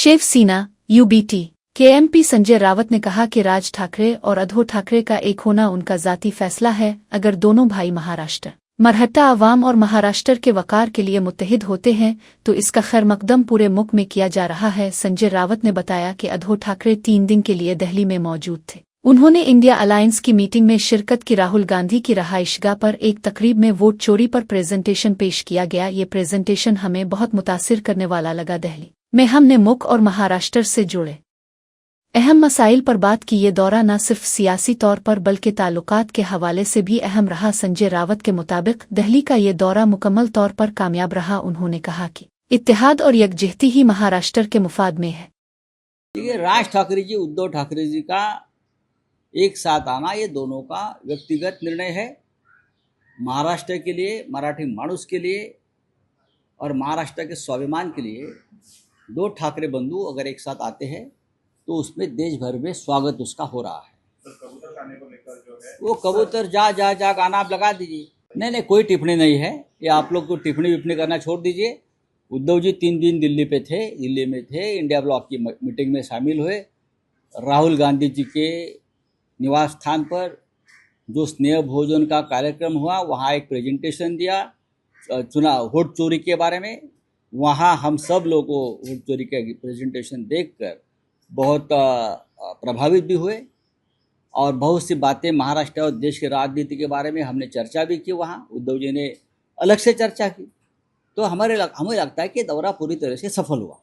Shiv Sena UBT के MP Sanjay Rawat ने कहा कि राज ठाकरे और उद्धव ठाकरे का एक होना उनका जाती फैसला है। अगर दोनों भाई महाराष्ट्र, मरहट्टा अवाम और महाराष्ट्र के वकार के लिए मुत्तहिद होते हैं तो इसका खैर मकदम पूरे मुल्क में किया जा रहा है। संजय रावत ने बताया कि उद्धव ठाकरे 3 दिन के लिए दिल्ली में मौजूद थे। उन्होंने इंडिया अलायंस की मीटिंग में शिरकत की। राहुल गांधी की रहाइशगाह पर एक तकरीब में वोट चोरी पर प्रेजेंटेशन पेश किया गया। ये प्रेजेंटेशन हमें बहुत मुतासिर करने वाला लगा। दिल्ली में हमने मुल्क और महाराष्ट्र से जुड़े अहम मसाइल पर बात की। ये दौरा न सिर्फ सियासी तौर पर बल्कि ताल्लुकात के हवाले से भी अहम रहा। संजय रावत के मुताबिक दिल्ली का ये दौरा मुकम्मल तौर पर कामयाब रहा। उन्होंने कहा कि इत्तेहाद और यकजहती ही महाराष्ट्र के मुफाद में है। देखिए, राज ठाकरे जी, उद्धव ठाकरे जी का एक साथ आना ये दोनों का व्यक्तिगत निर्णय है। महाराष्ट्र के लिए, मराठी मानुस के लिए और महाराष्ट्र के स्वाभिमान के लिए दो ठाकरे बंधु अगर एक साथ आते हैं तो उसमें देश भर में स्वागत उसका हो रहा है। कबूतर खाने को लेकर जो है वो कबूतर जा गाना आप लगा दीजिए। नहीं, कोई टिप्पणी नहीं है। ये आप लोग को टिप्पणी विप्पणी करना छोड़ दीजिए। उद्धव जी 3 दिन दिल्ली में थे, इंडिया ब्लॉक की मीटिंग में शामिल हुए। राहुल गांधी जी के निवास स्थान पर जो स्नेह भोजन का कार्यक्रम हुआ, वहाँ एक प्रेजेंटेशन दिया चुनाव वोट चोरी के बारे में। वहाँ हम सब लोगों को वोट चोरी का प्रेजेंटेशन देखकर बहुत प्रभावित भी हुए और बहुत सी बातें महाराष्ट्र और देश की राजनीति के बारे में हमने चर्चा भी की। वहाँ उद्धव जी ने अलग से चर्चा की। तो हमें लगता है कि दौरा पूरी तरह से सफल हुआ।